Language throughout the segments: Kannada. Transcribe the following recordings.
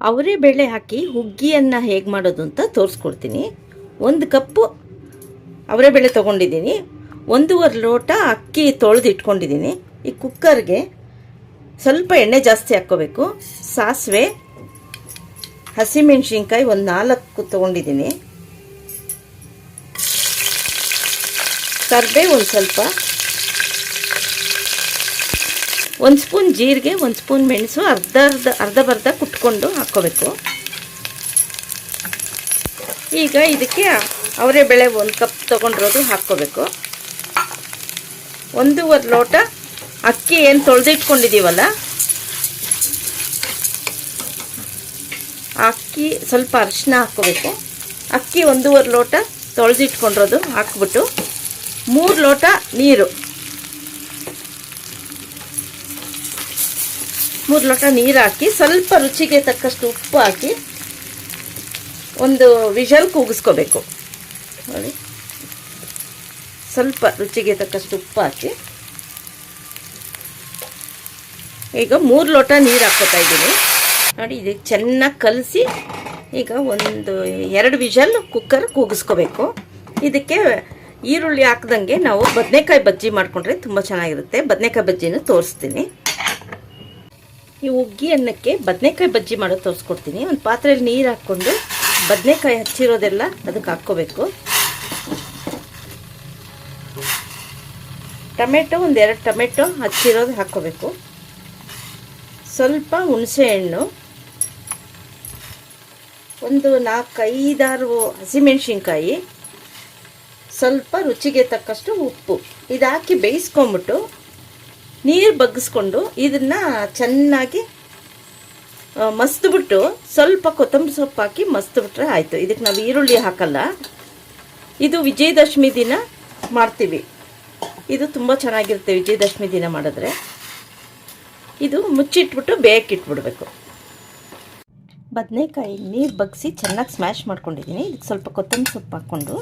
ಅವರೇ ಬೇಳೆ ಹಾಕಿ ಹುಗ್ಗಿಯನ್ನು ಹೇಗೆ ಮಾಡೋದು ಅಂತ ತೋರಿಸ್ಕೊಡ್ತೀನಿ. 1 ಕಪ್ಪು ಅವರೇ ಬೇಳೆ ತೊಗೊಂಡಿದ್ದೀನಿ. 1.5 ಲೋಟ ಅಕ್ಕಿ ತೊಳೆದು ಇಟ್ಕೊಂಡಿದ್ದೀನಿ. ಈ ಕುಕ್ಕರ್ಗೆ ಸ್ವಲ್ಪ ಎಣ್ಣೆ ಜಾಸ್ತಿ ಹಾಕ್ಕೋಬೇಕು. ಸಾಸಿವೆ, ಹಸಿಮೆಣ್ಸಿನ್ಕಾಯಿ ಒಂದು 4 ತೊಗೊಂಡಿದ್ದೀನಿ. ಕರಿಬೇವು ಒಂದು ಸ್ವಲ್ಪ, 1 ಸ್ಪೂನ್ ಜೀರಿಗೆ, 1 ಸ್ಪೂನ್ ಮೆಣಸು, ಅರ್ಧ ಕುಟ್ಕೊಂಡು ಹಾಕ್ಕೋಬೇಕು. ಈಗ ಇದಕ್ಕೆ ಅವರೇ ಬೇಳೆ 1 ಕಪ್ ತೊಗೊಂಡಿರೋದು ಹಾಕ್ಕೋಬೇಕು. 1.5 ಲೋಟ ಅಕ್ಕಿ ಏನು ತೊಳೆದಿಟ್ಕೊಂಡಿದ್ದೀವಲ್ಲ, ಅಕ್ಕಿ ಸ್ವಲ್ಪ ಅರಿಶಿನ ಹಾಕ್ಕೋಬೇಕು. ಅಕ್ಕಿ 1.5 ಲೋಟ ತೊಳೆದಿಟ್ಕೊಂಡಿರೋದು ಹಾಕ್ಬಿಟ್ಟು 3 ಲೋಟ ನೀರು, 3 ಲೋಟ ನೀರು ಹಾಕಿ ಸ್ವಲ್ಪ ರುಚಿಗೆ ತಕ್ಕಷ್ಟು ಉಪ್ಪು ಹಾಕಿ ಒಂದು ವಿಷಲ್ ಕೂಗಿಸ್ಕೋಬೇಕು. ನೋಡಿ, ಸ್ವಲ್ಪ ರುಚಿಗೆ ತಕ್ಕಷ್ಟು ಉಪ್ಪು ಹಾಕಿ ಈಗ 3 ಲೋಟ ನೀರು ಹಾಕ್ಕೋತಾ ಇದ್ದೀನಿ. ನೋಡಿ, ಇದಕ್ಕೆ ಚೆನ್ನಾಗಿ ಕಲಸಿ ಈಗ 2 ವಿಷಲ್ ಕುಕ್ಕರ್ ಕೂಗಿಸ್ಕೋಬೇಕು. ಇದಕ್ಕೆ ಈರುಳ್ಳಿ ಹಾಕ್ದಂಗೆ ನಾವು ಬದನೆಕಾಯಿ ಬಜ್ಜಿ ಮಾಡಿಕೊಂಡ್ರೆ ತುಂಬ ಚೆನ್ನಾಗಿರುತ್ತೆ. ಬದನೆಕಾಯಿ ಬಜ್ಜಿನ ತೋರಿಸ್ತೀನಿ. ಈ ಹುಗ್ಗಿ ಅನ್ನಕ್ಕೆ ಬದನೆಕಾಯಿ ಬಜ್ಜಿ ಮಾಡೋದು ತೋರಿಸ್ಕೊಡ್ತೀನಿ. ಒಂದು ಪಾತ್ರೆಯಲ್ಲಿ ನೀರು ಹಾಕ್ಕೊಂಡು ಬದನೆಕಾಯಿ ಹಚ್ಚಿರೋದೆಲ್ಲ ಅದಕ್ಕೆ ಹಾಕ್ಕೋಬೇಕು. ಟೊಮೆಟೊ 2 ಟೊಮೆಟೊ ಹಚ್ಚಿರೋದು ಹಾಕ್ಕೋಬೇಕು. ಸ್ವಲ್ಪ ಹುಣಸೆಹಣ್ಣು, ಒಂದು 4-5-6 ಹಸಿಮೆಣ್ಸಿನ್ಕಾಯಿ, ಸ್ವಲ್ಪ ರುಚಿಗೆ ತಕ್ಕಷ್ಟು ಉಪ್ಪು. ಇದು ಹಾಕಿ ಬೇಯಿಸ್ಕೊಂಬಿಟ್ಟು ನೀರು ಬಗ್ಗಿಸ್ಕೊಂಡು ಇದನ್ನು ಚೆನ್ನಾಗಿ ಮಸ್ತ್ಬಿಟ್ಟು ಸ್ವಲ್ಪ ಕೊತ್ತಂಬರಿ ಸೊಪ್ಪು ಹಾಕಿ ಮಸ್ತ್ಬಿಟ್ರೆ ಆಯಿತು. ಇದಕ್ಕೆ ನಾವು ಈರುಳ್ಳಿ ಹಾಕಲ್ಲ. ಇದು ವಿಜಯದಶಮಿ ದಿನ ಮಾಡ್ತೀವಿ. ಇದು ತುಂಬ ಚೆನ್ನಾಗಿರುತ್ತೆ ವಿಜಯದಶಮಿ ದಿನ ಮಾಡಿದ್ರೆ. ಇದು ಮುಚ್ಚಿಟ್ಬಿಟ್ಟು ಬೇಯಕ್ಕಿಟ್ಬಿಡ್ಬೇಕು. ಬದನೆಕಾಯಿ ನೀರು ಬಗ್ಗಿಸಿ ಚೆನ್ನಾಗಿ ಸ್ಮ್ಯಾಶ್ ಮಾಡ್ಕೊಂಡಿದ್ದೀನಿ. ಇದಕ್ಕೆ ಸ್ವಲ್ಪ ಕೊತ್ತಂಬರಿ ಸೊಪ್ಪು ಹಾಕ್ಕೊಂಡು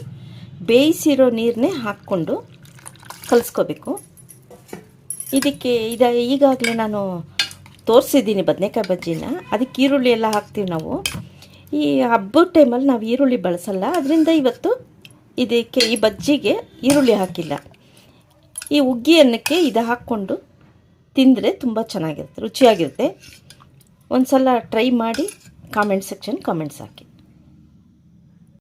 ಬೇಯಿಸಿರೋ ನೀರನ್ನೇ ಹಾಕ್ಕೊಂಡು ಕಲಿಸ್ಕೋಬೇಕು. ಇದಕ್ಕೆ ಈಗಾಗಲೇ ನಾನು ತೋರಿಸಿದ್ದೀನಿ ಬದನೆಕಾಯಿ ಬಜ್ಜಿನ. ಅದಕ್ಕೆ ಈರುಳ್ಳಿ ಎಲ್ಲ ಹಾಕ್ತೀವಿ ನಾವು. ಈ ಹಬ್ಬದ ಟೈಮಲ್ಲಿ ನಾವು ಈರುಳ್ಳಿ ಬಳಸಲ್ಲ, ಅದರಿಂದ ಇವತ್ತು ಇದಕ್ಕೆ ಈ ಬಜ್ಜಿಗೆ ಈರುಳ್ಳಿ ಹಾಕಿಲ್ಲ. ಈ ಹುಗ್ಗಿ ಅನ್ನಕ್ಕೆ ಇದು ಹಾಕ್ಕೊಂಡು ತಿಂದರೆ ತುಂಬ ಚೆನ್ನಾಗಿರುತ್ತೆ, ರುಚಿಯಾಗಿರುತ್ತೆ. ಒಂದು ಸಲ ಟ್ರೈ ಮಾಡಿ ಕಾಮೆಂಟ್ ಸೆಕ್ಷನ್ ಕಾಮೆಂಟ್ಸ್ ಹಾಕಿ.